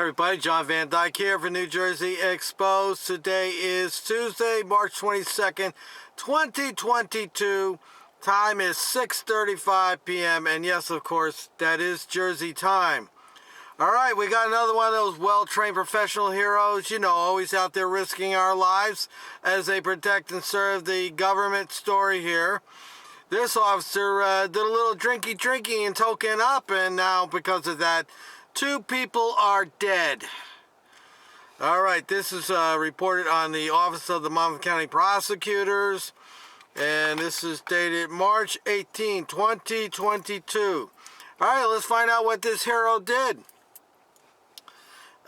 everybody, John Van Dyke here for New Jersey Exposed. Today is Tuesday, March 22nd, 2022. Time is 6:35 p.m. and yes, of course, that is Jersey time. All right, we got another one of those well-trained professional heroes, always out there risking our lives as they protect and serve the government story here. This officer did a little drinky and token up, and now because of that, 2 people are dead. All right, this is reported on the Office of the Monmouth County Prosecutors, and this is dated March 18, 2022. All right, let's find out what this hero did.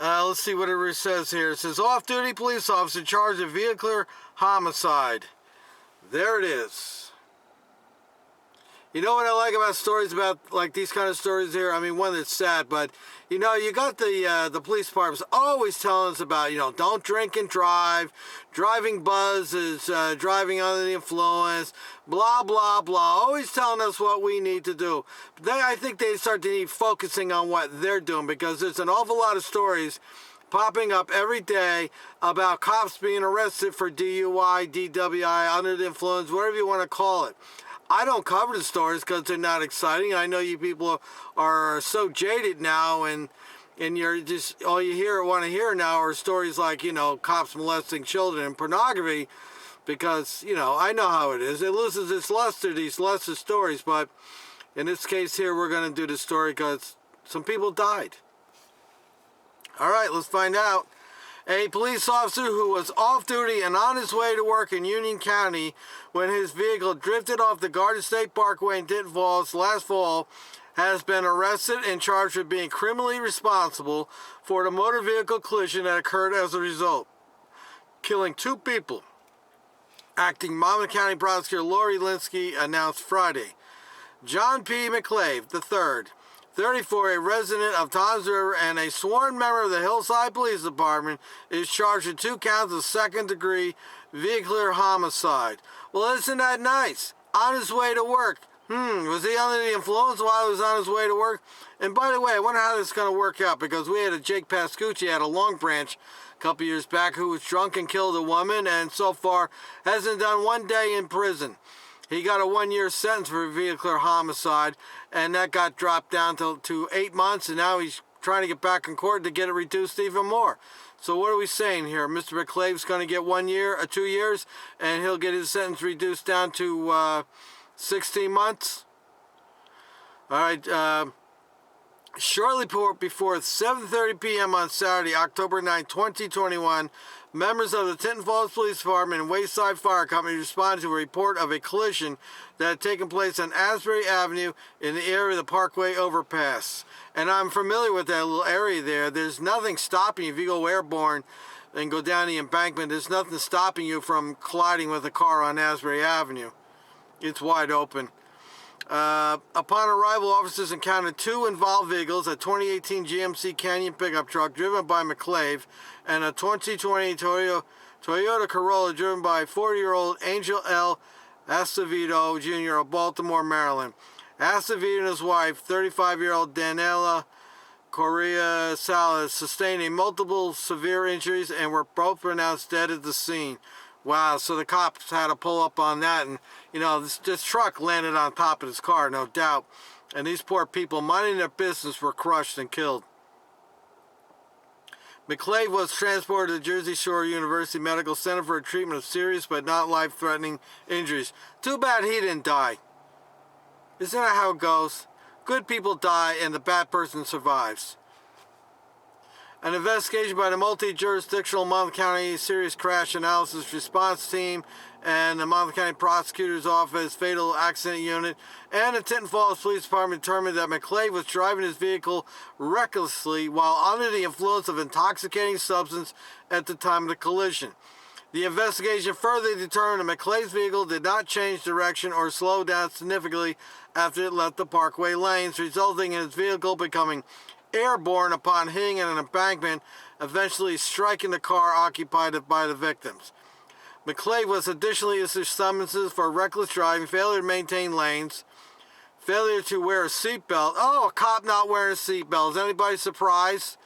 Let's see what it says here. It says, off-duty police officer charged with vehicular homicide. There it is. You know what I like about stories about, like, these kind of stories here? I mean, one that's sad, but, you got the police departments always telling us about, don't drink and drive. Driving buzz is driving under the influence, blah, blah, blah. Always telling us what we need to do. But I think they start to need focusing on what they're doing, because there's an awful lot of stories popping up every day about cops being arrested for DUI, DWI, under the influence, whatever you want to call it. I don't cover the stories because they're not exciting. I know you people are so jaded now, and you're just, all you want to hear now are stories like, cops molesting children and pornography, because, I know how it is. It loses its luster, these luster stories, but in this case here, we're going to do the story because some people died. All right, let's find out. A police officer who was off-duty and on his way to work in Union County when his vehicle drifted off the Garden State Parkway in Denton Falls last fall has been arrested and charged with being criminally responsible for the motor vehicle collision that occurred as a result, killing 2 people. Acting Monmouth County Prosecutor Lori Linsky announced Friday. John P. McClave III, 34, a resident of Toms River and a sworn member of the Hillside Police Department, is charged with 2 counts of second-degree vehicular homicide. Well, isn't that nice? On his way to work. Was he under the influence while he was on his way to work? And by the way, I wonder how this is going to work out, because we had a Jake Pascucci at a Long Branch a couple years back who was drunk and killed a woman, and so far hasn't done 1 day in prison. He got a 1-year sentence for vehicular homicide, and that got dropped down to 8 months, and now he's trying to get back in court to get it reduced even more. So what are we saying here? Mr. McClave's going to get 1 year, 2 years, and he'll get his sentence reduced down to 16 months? All right, shortly before 7:30 p.m. on Saturday, October 9, 2021, members of the Denton Falls Police Department and Wayside Fire Company responded to a report of a collision that had taken place on Asbury Avenue in the area of the Parkway overpass. And I'm familiar with that little area there. There's nothing stopping you if you go airborne and go down the embankment. There's nothing stopping you from colliding with a car on Asbury Avenue. It's wide open. Upon arrival, officers encountered 2 involved vehicles, a 2018 GMC Canyon pickup truck driven by McClave and a 2020 Toyota Corolla driven by 40-year-old Angel L. Acevedo Jr. of Baltimore, Maryland. Acevedo and his wife, 35-year-old Daniela Correa Salas, sustained multiple severe injuries and were both pronounced dead at the scene. Wow, so the cops had to pull up on that, and, this truck landed on top of his car, no doubt. And these poor people, minding their business, were crushed and killed. McClave was transported to Jersey Shore University Medical Center for treatment of serious but not life-threatening injuries. Too bad he didn't die. Isn't that how it goes? Good people die and the bad person survives. An investigation by the multi-jurisdictional Monmouth County Serious Crash Analysis Response Team and the Monmouth County Prosecutor's Office Fatal Accident Unit and the Denton Falls Police Department determined that McClave was driving his vehicle recklessly while under the influence of intoxicating substance at the time of the collision. The investigation further determined that McClave's vehicle did not change direction or slow down significantly after it left the parkway lanes, resulting in his vehicle becoming airborne upon hitting an embankment, eventually striking the car occupied by the victims. McClave was additionally issued summonses for reckless driving, failure to maintain lanes, failure to wear a seatbelt. Oh, a cop not wearing a seatbelt. Is anybody surprised?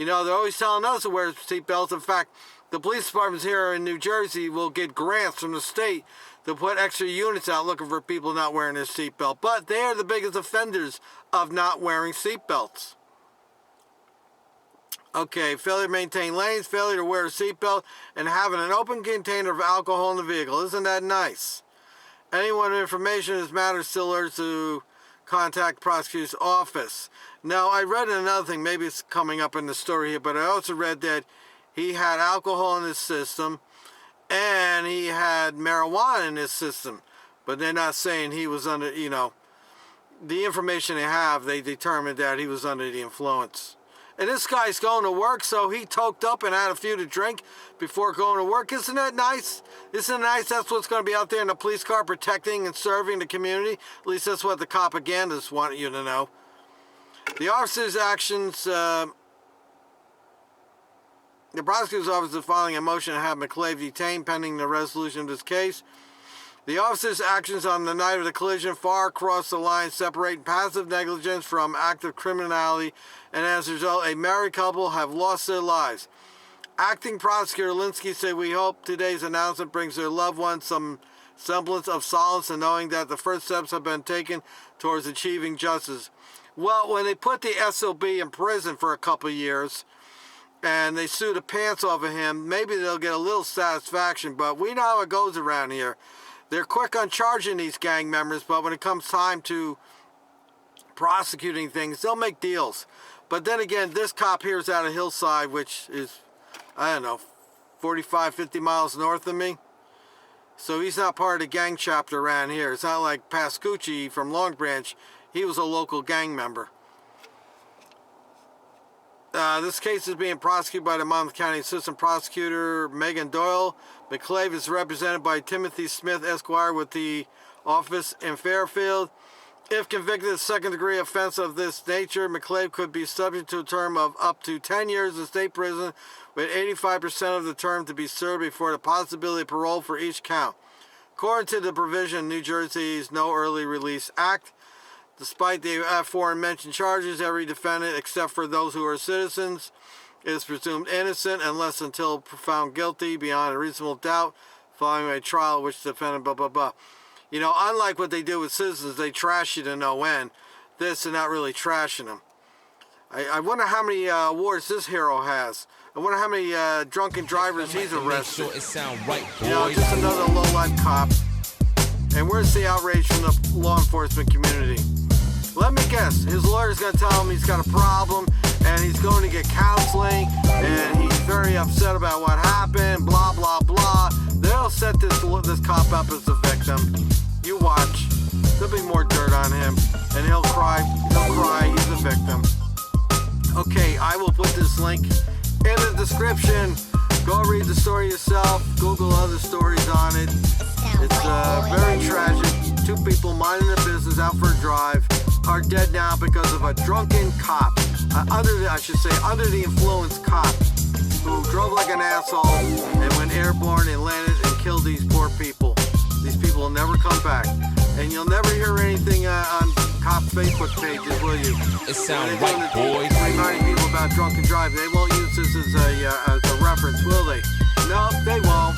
You know, they're always telling us to wear seatbelts. In fact, the police departments here in New Jersey will get grants from the state to put extra units out looking for people not wearing their seatbelt. But they are the biggest offenders of not wearing seatbelts. Okay, failure to maintain lanes, failure to wear a seatbelt, and having an open container of alcohol in the vehicle. Isn't that nice? Anyone with information in this matter still urged to contact the prosecutor's office. Now, I read another thing, maybe it's coming up in the story here, but I also read that he had alcohol in his system and he had marijuana in his system. But they're not saying he was under, you know, the information they have, they determined that he was under the influence. And this guy's going to work, so he toked up and had a few to drink before going to work. Isn't that nice? Isn't it nice? That's what's going to be out there in the police car protecting and serving the community. At least that's what the propagandists want you to know. The officer's actions, the prosecutor's office is filing a motion to have McClave detained pending the resolution of this case. The officer's actions on the night of the collision far across the line, separating passive negligence from active criminality, and as a result, a married couple have lost their lives. Acting Prosecutor Linsky said, "We hope today's announcement brings their loved ones some semblance of solace in knowing that the first steps have been taken towards achieving justice." Well, when they put the SOB in prison for a couple of years, and they sue the pants off of him, maybe they'll get a little satisfaction, but we know how it goes around here. They're quick on charging these gang members, but when it comes time to prosecuting things, they'll make deals. But then again, this cop here is out of Hillside, which is, I don't know, 45, 50 miles north of me. So he's not part of the gang chapter around here. It's not like Pascucci from Long Branch. He was a local gang member. This case is being prosecuted by the Monmouth County Assistant Prosecutor Megan Doyle. McClave is represented by Timothy Smith, Esquire, with the office in Fairfield. If convicted of second-degree offense of this nature, McClave could be subject to a term of up to 10 years in state prison, with 85% of the term to be served before the possibility of parole for each count. According to the provision in New Jersey's No Early Release Act, despite the aforementioned charges, every defendant, except for those who are citizens, is presumed innocent unless until found guilty beyond a reasonable doubt following a trial which the defendant blah, blah, blah. You know, unlike what they do with citizens, they trash you to no end. This, they're not really trashing them. I wonder how many awards this hero has. I wonder how many drunken drivers he's arrested. You know, just another low-life cop. And where's the outrage from the law enforcement community? Let me guess, his lawyer's going to tell him he's got a problem and he's going to get counseling and he's very upset about what happened, blah, blah, blah. They'll set this cop up as a victim. You watch. There'll be more dirt on him and he'll cry. He'll cry. He's a victim. Okay, I will put this link in the description. Go read the story yourself. Google other stories on it. It's very tragic. Two people minding their business out for a drive are dead now because of a drunken cop. Under the influence cop who drove like an asshole and went airborne and landed and killed these poor people. These people will never come back. And you'll never hear anything on cop Facebook pages, will you? It sounds right, boys. Reminding people about drunken driving. They won't use this as a reference, will they? No, they won't.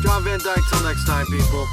John Van Dyke, till next time, people.